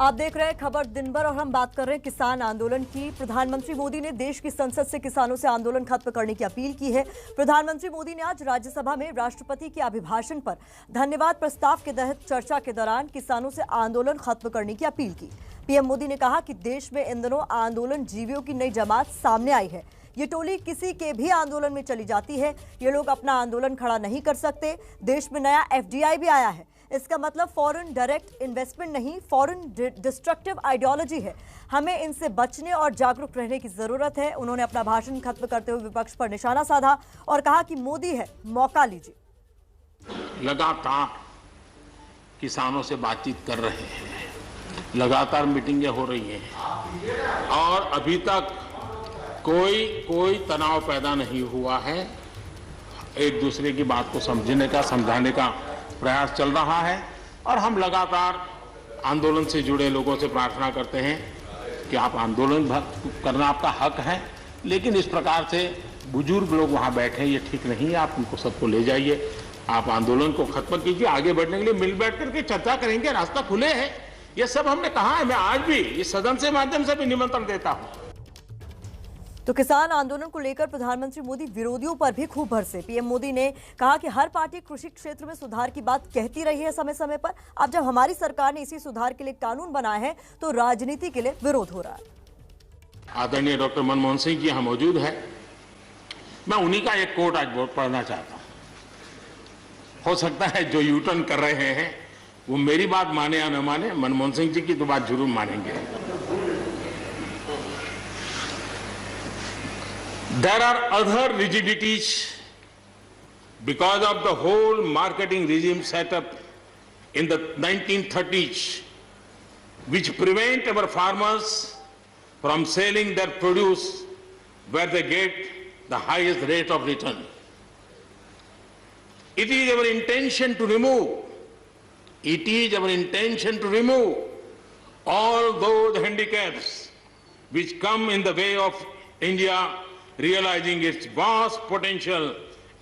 आप देख रहे हैं खबर दिन भर और हम बात कर रहे हैं किसान आंदोलन की। प्रधानमंत्री मोदी ने देश की संसद से किसानों से आंदोलन खत्म करने की अपील की है। प्रधानमंत्री मोदी ने आज राज्यसभा में राष्ट्रपति के अभिभाषण पर धन्यवाद प्रस्ताव के तहत चर्चा के दौरान किसानों से आंदोलन खत्म करने की अपील की। पीएम मोदी ने कहा कि देश में इन दिनों आंदोलन जीवियों की नई जमात सामने आई है। ये टोली किसी के भी आंदोलन में चली जाती है। ये लोग अपना आंदोलन खड़ा नहीं कर सकते। देश में नया FDI भी आया है। इसका मतलब फॉरेन डायरेक्ट इन्वेस्टमेंट नहीं, फॉरेन डिस्ट्रक्टिव आइडियोलॉजी है। हमें इनसे बचने और जागरूक रहने की जरूरत है। उन्होंने अपना भाषण खत्म करते हुए विपक्ष पर निशाना साधा और कहा कि मोदी है, मौका लीजिए। लगातार किसानों से बातचीत कर रहे हैं, लगातार मीटिंगें हो रही हैं और अभी तक कोई तनाव पैदा नहीं हुआ है। एक दूसरे की बात को समझने का, समझाने का प्रयास चल रहा है और हम लगातार आंदोलन से जुड़े लोगों से प्रार्थना करते हैं कि आप आंदोलन करना आपका हक है, लेकिन इस प्रकार से बुजुर्ग लोग वहां बैठे ये ठीक नहीं है। आप उनको सबको ले जाइए, आप आंदोलन को खत्म कीजिए। आगे बढ़ने के लिए मिल बैठ करके चर्चा करेंगे, रास्ता खुले है। ये सब हमने कहा है। मैं आज भी इस सदन से माध्यम से भी निमंत्रण देता हूं। तो किसान आंदोलन को लेकर प्रधानमंत्री मोदी विरोधियों पर भी खूब बरसे। पीएम मोदी ने कहा कि हर पार्टी कृषि क्षेत्र में सुधार की बात कहती रही है समय समय पर। अब जब हमारी सरकार ने इसी सुधार के लिए कानून बनाए हैं तो राजनीति के लिए विरोध हो रहा है। आदरणीय डॉक्टर मनमोहन सिंह जी यहाँ मौजूद है। मैं उन्हीं का एक कोट आज पढ़ना चाहता हूँ। हो सकता है जो यूटर्न कर रहे हैं वो मेरी बात माने या न माने, मनमोहन सिंह जी की तो बात जरूर मानेंगे। There are other rigidities because of the whole marketing regime set up in the 1930s, which prevent our farmers from selling their produce where they get the highest rate of return. It is our intention to remove all those handicaps which come in the way of India realizing its vast potential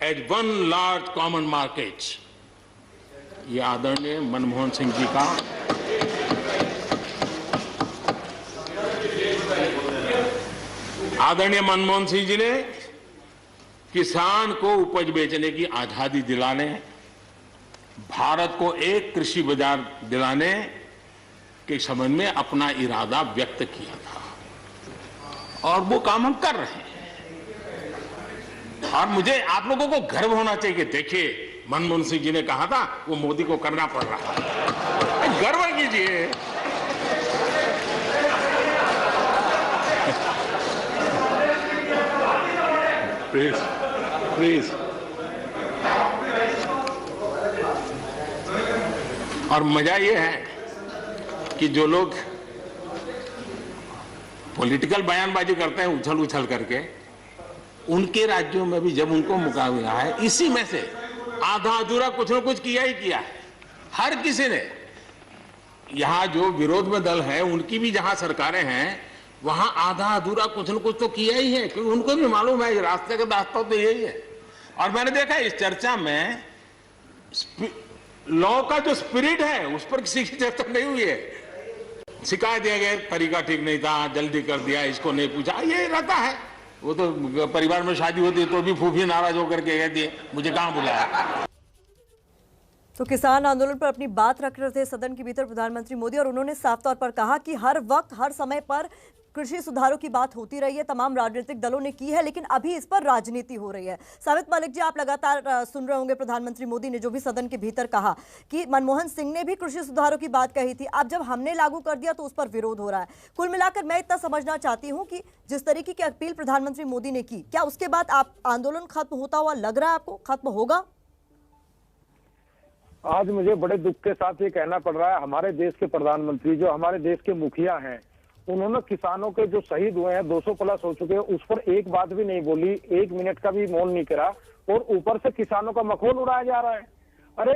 as one large common market. ये आदरणीय मनमोहन सिंह जी का आदरणीय मनमोहन सिंह जी ने किसान को उपज बेचने की आजादी दिलाने, भारत को एक कृषि बाजार दिलाने के संबंध में अपना इरादा व्यक्त किया था और वो काम हम कर रहे हैं। और मुझे आप लोगों को गर्व होना चाहिए कि देखिए मनमोहन सिंह जी ने कहा था वो मोदी को करना पड़ रहा है। गर्व कीजिए। प्लीज। और मजा ये है कि जो लोग पॉलिटिकल बयानबाजी करते हैं उछल उछल करके, उनके राज्यों में भी जब उनको मुकाबला है, इसी में से आधा अधूरा कुछ न कुछ किया ही किया है। हर किसी ने, यहां जो विरोध में दल है उनकी भी जहां सरकारें हैं वहां आधा अधूरा कुछ न कुछ तो किया ही है, क्योंकि उनको भी मालूम है रास्ते का रास्ता तो यही है। और मैंने देखा इस चर्चा में लॉ का जो स्पिरिट है उस पर किसी की चर्चा नहीं हुई है। शिकायत दिया गया तरीका ठीक नहीं था, जल्दी कर दिया, इसको नहीं पूछा, ये रहता है। वो तो परिवार में शादी होती है तो भी फूफी नाराज होकर के कहती है मुझे कहां बुलाया। तो किसान आंदोलन पर अपनी बात रख रहे थे सदन के भीतर प्रधानमंत्री मोदी और उन्होंने साफ तौर पर कहा कि हर वक्त हर समय पर कृषि सुधारों की बात होती रही है, तमाम राजनीतिक दलों ने की है, लेकिन अभी इस पर राजनीति हो रही है। साबित मलिक जी, आप लगातार सुन रहे होंगे प्रधानमंत्री मोदी ने जो भी सदन के भीतर कहा कि मनमोहन सिंह ने भी कृषि सुधारों की बात कही थी। अब जब हमने लागू कर दिया तो उस पर विरोध हो रहा है। कुल मिलाकर मैं इतना समझना चाहती हूँ कि जिस तरीके की अपील प्रधानमंत्री मोदी ने की, क्या उसके बाद आप आंदोलन खत्म होता हुआ लग रहा है आपको, खत्म होगा? आज मुझे बड़े दुख के साथ ये कहना पड़ रहा है, हमारे देश के प्रधानमंत्री जो हमारे देश के मुखिया हैं, उन्होंने किसानों के जो शहीद हुए हैं 200 प्लस हो चुके हैं उस पर एक बात भी नहीं बोली, 1 मिनट का भी मौन नहीं करा और ऊपर से किसानों का मखौल उड़ाया जा रहा है। अरे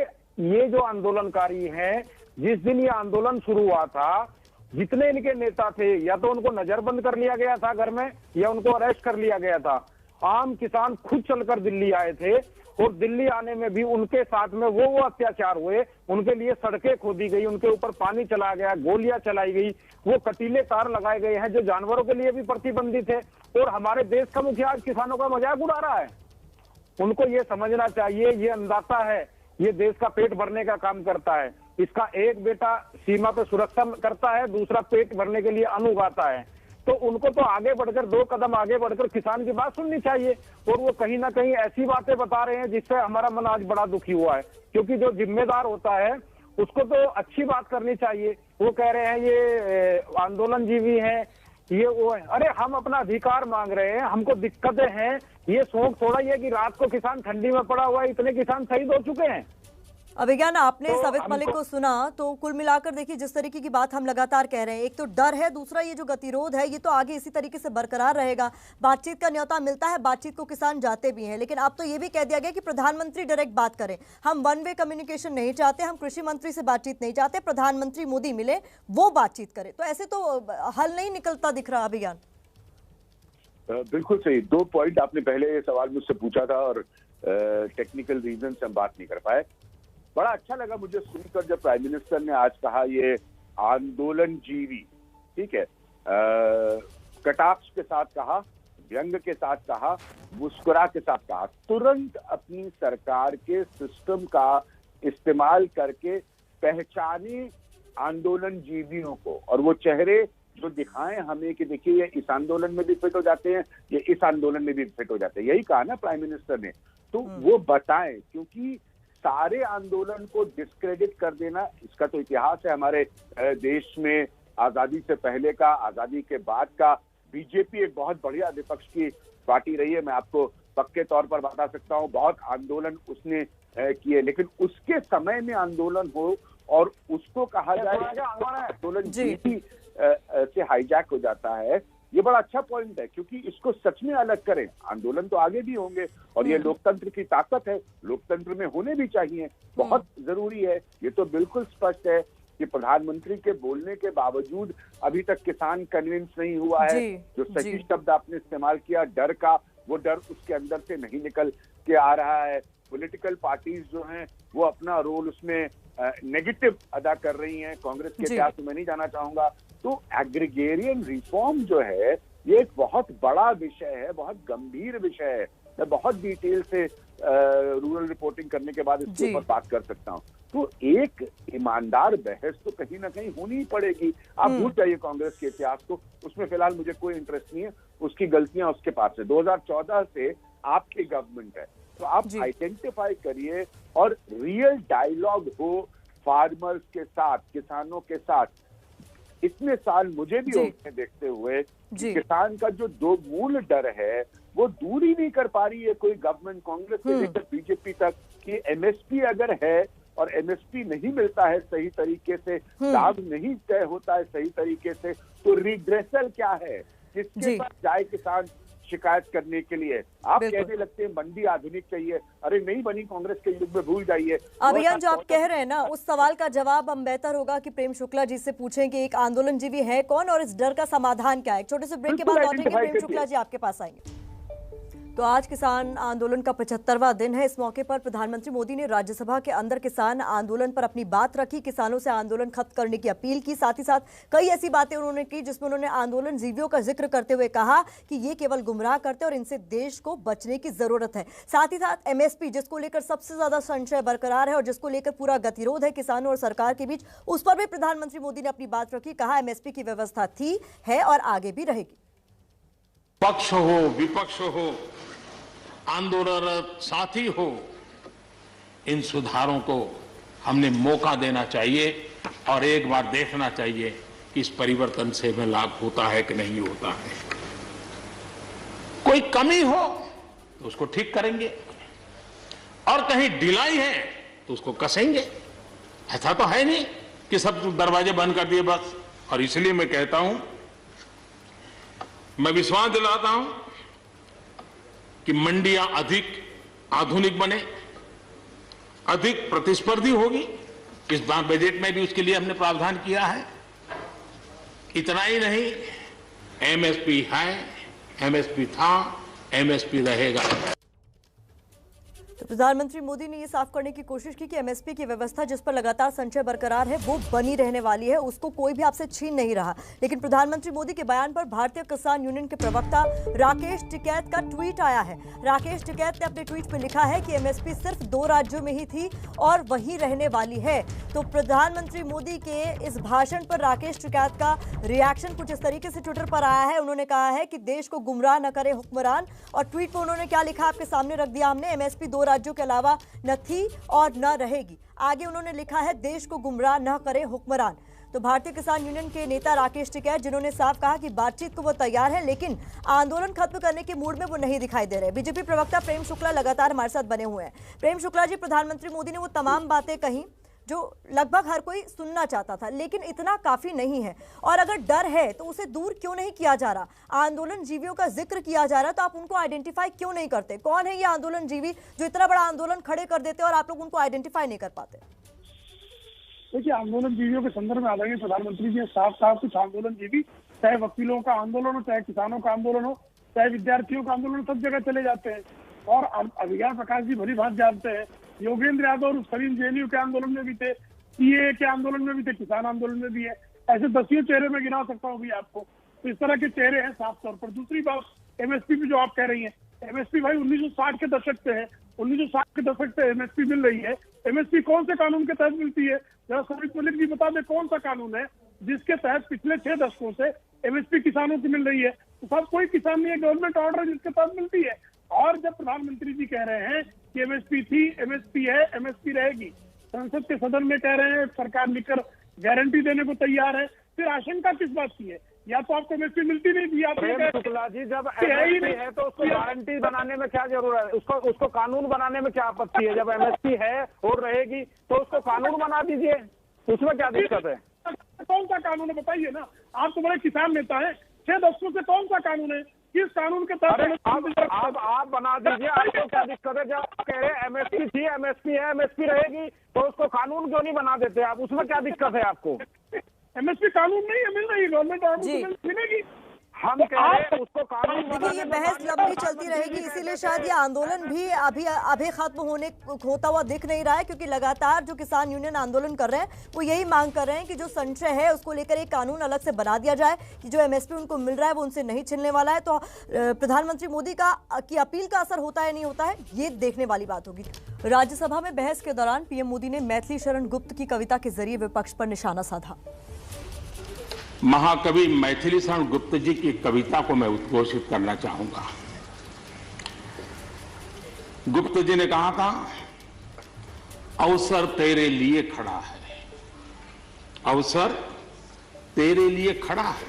ये जो आंदोलनकारी हैं, जिस दिन ये आंदोलन शुरू हुआ था, जितने इनके नेता थे या तो उनको नजरबंद कर लिया गया था घर में या उनको अरेस्ट कर लिया गया था। आम किसान खुद चलकर दिल्ली आए थे और दिल्ली आने में भी उनके साथ में वो अत्याचार हुए, उनके लिए सड़कें खोदी गई, उनके ऊपर पानी चला गया, गोलियां चलाई गई, वो कटीले तार लगाए गए हैं जो जानवरों के लिए भी प्रतिबंधित है। और हमारे देश का मुखिया आज किसानों का मजाक उड़ा रहा है। उनको ये समझना चाहिए, ये अंदाता है, ये देश का पेट भरने का काम करता है। इसका एक बेटा सीमा पे सुरक्षा करता है, दूसरा पेट भरने के लिए अन्न उगाता है। तो उनको तो आगे बढ़कर 2 कदम आगे बढ़कर किसान की बात सुननी चाहिए। और वो कहीं ना कहीं ऐसी बातें बता रहे हैं जिससे हमारा मन आज बड़ा दुखी हुआ है, क्योंकि जो जिम्मेदार होता है उसको तो अच्छी बात करनी चाहिए। वो कह रहे हैं ये आंदोलन जीवी हैं, ये वो है। अरे हम अपना अधिकार मांग रहे हैं, हमको दिक्कतें हैं। ये शौक थोड़ा ही है कि रात को किसान ठंडी में पड़ा हुआ है, इतने किसान शहीद हो चुके हैं। अभिज्ञान, आपने साबित मलिक को सुना, तो कुल मिलाकर देखिए जिस तरीके की बात हम लगातार कह रहे हैं, एक तो डर है, दूसरा ये जो गतिरोध है ये तो आगे इसी तरीके से बरकरार रहेगा। बातचीत का न्योता मिलता है, बातचीत को किसान जाते भी हैं, लेकिन अब तो ये भी कह दिया गया कि प्रधानमंत्री डायरेक्ट बात करें। हम वन वे कम्युनिकेशन नहीं चाहते, हम कृषि मंत्री से बातचीत नहीं चाहते, प्रधानमंत्री मोदी मिले वो बातचीत करे। तो ऐसे तो हल नहीं निकलता दिख रहा। अभिज्ञान, बिल्कुल सही। 2 पॉइंट आपने पहले सवाल मुझसे पूछा था और टेक्निकल रीजन से हम बात नहीं कर पाए। बड़ा अच्छा लगा मुझे सुनकर जब प्राइम मिनिस्टर ने आज कहा ये आंदोलन जीवी, ठीक है, कटाक्ष के साथ कहा, व्यंग के साथ कहा, मुस्कुरा के साथ कहा, तुरंत अपनी सरकार के सिस्टम का इस्तेमाल करके पहचाने आंदोलन जीवियों को, और वो चेहरे जो दिखाएं हमें कि देखिए ये इस आंदोलन में भी फिट हो जाते हैं, ये इस आंदोलन में भी फिट हो जाते हैं, यही कहा ना प्राइम मिनिस्टर ने। तो वो बताएं, क्योंकि सारे आंदोलन को डिस्क्रेडिट कर देना, इसका तो इतिहास है हमारे देश में, आजादी से पहले का, आजादी के बाद का। बीजेपी एक बहुत बढ़िया विपक्ष की पार्टी रही है, मैं आपको पक्के तौर पर बता सकता हूँ। बहुत आंदोलन उसने किए, लेकिन उसके समय में आंदोलन हो और उसको कहा जाए आंदोलन से हाईजैक हो जाता है, ये बड़ा अच्छा पॉइंट है, क्योंकि इसको सच में अलग करें। आंदोलन तो आगे भी होंगे और ये लोकतंत्र की ताकत है, लोकतंत्र में होने भी चाहिए, बहुत जरूरी है। ये तो बिल्कुल स्पष्ट है कि प्रधानमंत्री के बोलने के बावजूद अभी तक किसान कन्विंस नहीं हुआ है। जो सही शब्द आपने इस्तेमाल किया डर का, वो डर उसके अंदर से नहीं निकल के आ रहा है। पॉलिटिकल पार्टीज जो हैं वो अपना रोल उसमें नेगेटिव अदा कर रही हैं। कांग्रेस के इतिहास में मैं नहीं जाना चाहूंगा। तो एग्रीगेरियन रिफॉर्म जो है ये एक बहुत बड़ा विषय है, बहुत गंभीर विषय है। मैं बहुत डिटेल से रूरल रिपोर्टिंग करने के बाद इसके ऊपर बात कर सकता हूँ। तो एक ईमानदार बहस तो कहीं ना कहीं होनी ही पड़ेगी। आप भूल जाइए कांग्रेस के इतिहास को, उसमें फिलहाल मुझे कोई इंटरेस्ट नहीं है, उसकी गलतियां उसके पास है। 2014 से आपकी गवर्नमेंट है, तो आप आइडेंटिफाई करिए और रियल डायलॉग हो फार्मर्स के साथ, किसानों के साथ। इतने साल मुझे भी होते देखते हुए किसान का जो 2 मूल डर है वो दूर ही नहीं कर पा रही है कोई गवर्नमेंट, कांग्रेस से लेकर बीजेपी तक, कि एमएसपी अगर है और एमएसपी नहीं मिलता है सही तरीके से, दाम नहीं तय होता है सही तरीके से, तो रिग्रेसल क्या है, किसके पास जाए किसान शिकायत करने के लिए। आप कहने लगते हैं मंडी आधुनिक चाहिए, अरे नहीं बनी कांग्रेस के युग में, भूल जाइए। अभियान जो आप कह रहे हैं ना, उस सवाल का जवाब हम बेहतर होगा कि प्रेम शुक्ला जी से पूछें कि एक आंदोलन जीवी है कौन और इस डर का समाधान क्या है। एक छोटे से ब्रेक के बाद लौटेंगे, प्रेम शुक्ला जी आपके पास आएंगे। तो आज किसान आंदोलन का 75वां दिन है। इस मौके पर प्रधानमंत्री मोदी ने राज्यसभा के अंदर किसान आंदोलन पर अपनी बात रखी, किसानों से आंदोलन खत्म करने की अपील की। साथ ही साथ कई ऐसी बातें उन्होंने की जिसमें उन्होंने आंदोलन जीवियों का जिक्र करते हुए कहा कि ये केवल गुमराह करते हैं और इनसे देश को बचने की जरूरत है। साथ ही साथ एमएसपी, जिसको लेकर सबसे ज्यादा संशय बरकरार है और जिसको लेकर पूरा गतिरोध है किसानों और सरकार के बीच, उस पर भी प्रधानमंत्री मोदी ने अपनी बात रखी। कहा एमएसपी की व्यवस्था थी, है और आगे भी रहेगी। पक्ष हो, विपक्ष हो, आंदोलनरत साथी हो, इन सुधारों को हमने मौका देना चाहिए और एक बार देखना चाहिए कि इस परिवर्तन से हमें लाभ होता है कि नहीं होता है। कोई कमी हो तो उसको ठीक करेंगे और कहीं ढिलाई है तो उसको कसेंगे। ऐसा तो है नहीं कि सब दरवाजे बंद कर दिए बस। और इसलिए मैं कहता हूं, मैं विश्वास दिलाता हूं कि मंडियां अधिक आधुनिक बने, अधिक प्रतिस्पर्धी होगी। इस बार बजट में भी उसके लिए हमने प्रावधान किया है। इतना ही नहीं, एमएसपी है, एमएसपी था, एमएसपी रहेगा। तो प्रधानमंत्री मोदी ने ये साफ करने की कोशिश की कि एमएसपी की व्यवस्था जिस पर लगातार संशय बरकरार है वो बनी रहने वाली है, उसको कोई भी आपसे छीन नहीं रहा। लेकिन प्रधानमंत्री मोदी के बयान पर भारतीय किसान यूनियन के प्रवक्ता राकेश टिकैत का ट्वीट आया है। राकेश टिकैत ने अपने ट्वीट में लिखा है कि एमएसपी सिर्फ 2 राज्यों में ही थी और वही रहने वाली है। तो प्रधानमंत्री मोदी के इस भाषण पर राकेश टिकैत का रिएक्शन कुछ इस तरीके से ट्विटर पर आया है। उन्होंने कहा है कि देश को गुमराह न करे हुक्मरान, और ट्वीट पर उन्होंने क्या लिखा आपके सामने रख दिया हमने। एमएसपी 2 राज्यों के अलावा न थी और न रहेगी। आगे उन्होंने लिखा है देश को गुमराह न करे हुक्मरान। तो भारतीय किसान यूनियन के नेता राकेश टिकैत, जिन्होंने साफ कहा कि बातचीत को वो तैयार है लेकिन आंदोलन खत्म करने के मूड में वो नहीं दिखाई दे रहे। बीजेपी प्रवक्ता प्रेम शुक्ला लगातार हमारे साथ बने हुए हैं। प्रेम शुक्ला जी, प्रधानमंत्री मोदी ने वो तमाम बातें कही जो लगभग हर कोई सुनना चाहता था, लेकिन इतना काफी नहीं है। और अगर डर है तो उसे दूर क्यों नहीं किया जा रहा? आंदोलन जीवियों का जिक्र किया जा रहा है तो आप उनको आइडेंटिफाई क्यों नहीं करते? कौन है ये आंदोलन जीवी जो इतना बड़ा आंदोलन खड़े कर देते और आप लोग उनको आइडेंटिफाई नहीं कर पाते? देखिए, आंदोलन जीवियों के संदर्भ में आदरणीय प्रधानमंत्री जी साफ साफ कुछ आंदोलन जीवी, चाहे वकीलों का आंदोलन हो, चाहे किसानों का आंदोलन हो, चाहे विद्यार्थियों का आंदोलन, सब जगह चले जाते हैं। और अभिज्ञान प्रकाश जी भली बात जानते हैं, योगेंद्र यादव और सलीम जेएनयू के आंदोलन में भी थे, सीएए के आंदोलन में भी थे, किसान आंदोलन में भी है। ऐसे दसियों चेहरे में गिना सकता हूँ भी आपको। तो इस तरह के चेहरे हैं साफ तौर पर। दूसरी बात, एमएसपी भी जो आप कह रही हैं, एमएसपी भाई 1960 के दशक से है। 1960 के दशक से एमएसपी मिल रही है। एमएसपी कौन से कानून के तहत मिलती है? जरा सुमित मलिक जी बता दें, कौन सा कानून है जिसके तहत पिछले 6 दशकों से एमएसपी किसानों की मिल रही है? तो सब कोई किसान नहीं है, गवर्नमेंट ऑर्डर है जिसके तहत मिलती है। और जब प्रधानमंत्री जी कह रहे हैं कि एमएसपी थी, एमएसपी है, एमएसपी रहेगी, संसद के सदन में कह रहे हैं, सरकार लिखकर गारंटी देने को तैयार है, फिर आशंका किस बात की है? या तो आपको एमएसपी मिलती नहीं थी, आप प्रेम शुक्ला जी, जब एमएसपी है तो उसको गारंटी बनाने में क्या जरूरत है? उसको कानून बनाने में क्या आपत्ति है? जब एमएसपी है और रहेगी तो उसको कानून बना दीजिए, उसमें क्या दिक्कत है? कौन सा कानून है बताइए ना। आप तो बड़े किसान नेता है, 6 दशकों से कौन सा कानून है? किस कानून के तहत? आप बना दीजिए, आपको क्या दिक्कत है? जब आप कह रहे हैं एमएसपी थी, एमएसपी है, एमएसपी रहेगी, तो उसको कानून क्यों नहीं बना देते आप? उसमें क्या दिक्कत है आपको? एमएसपी कानून नहीं है, मिल रही है, गवर्नमेंट ऑर्डर मिलेगी। हम कह रहे हैं उसको कानून देखिए, ये बहस लंबी चलती रहेगी, इसीलिए शायद ये आंदोलन भी अभी खत्म होता हुआ दिख नहीं रहा है, क्योंकि लगातार जो किसान यूनियन आंदोलन कर रहे हैं वो यही मांग कर रहे हैं कि जो संशय है उसको लेकर एक कानून अलग से बना दिया जाए कि जो एमएसपी उनको मिल रहा है वो उनसे नहीं छिनने वाला है। तो प्रधानमंत्री मोदी की अपील का असर होता है नहीं होता है, ये देखने वाली बात होगी। राज्यसभा में बहस के दौरान पीएम मोदी ने मैथिली शरण गुप्त की कविता के जरिए विपक्ष पर निशाना साधा। महाकवि मैथिली शरण गुप्त जी की कविता को मैं उद्घोषित करना चाहूंगा। गुप्त जी ने कहा था, अवसर तेरे लिए खड़ा है, अवसर तेरे लिए खड़ा है,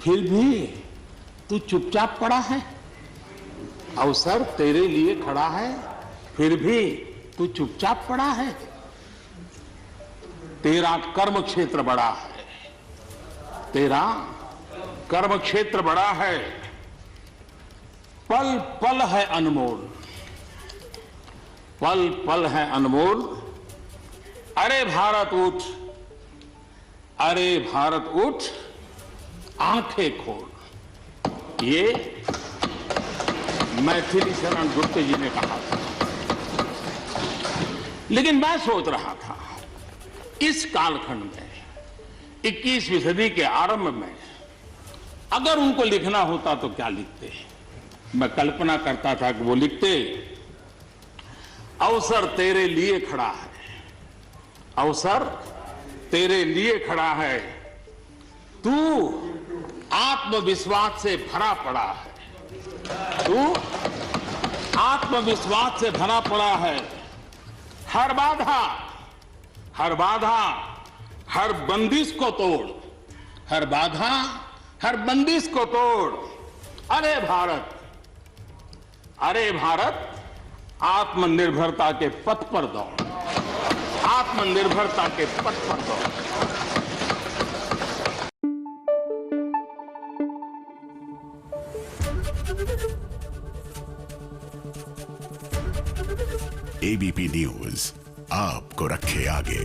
फिर भी तू चुपचाप पड़ा है। अवसर तेरे लिए खड़ा है, फिर भी तू चुपचाप पड़ा है। तेरा कर्म क्षेत्र बड़ा है, तेरा कर्म क्षेत्र बड़ा है, पल पल है अनमोल, पल पल है अनमोल। अरे भारत उठ, अरे भारत उठ, आंखें खोल। ये मैथिली शरण गुप्त जी ने कहा था। लेकिन मैं सोच रहा था, इस कालखंड में 21वीं सदी के आरंभ में अगर उनको लिखना होता तो क्या लिखते? मैं कल्पना करता था कि वो लिखते, अवसर तेरे लिए खड़ा है, अवसर तेरे लिए खड़ा है, तू आत्मविश्वास से भरा पड़ा है, तू आत्मविश्वास से भरा पड़ा है। हर बाधा, हर बाधा, हर बंदिश को तोड़, हर बाधा, हर बंदिश को तोड़। अरे भारत, अरे भारत, आत्मनिर्भरता के पथ पर दौड़, आत्मनिर्भरता के पथ पर दौड़। एबीपी न्यूज आपको रखे आगे।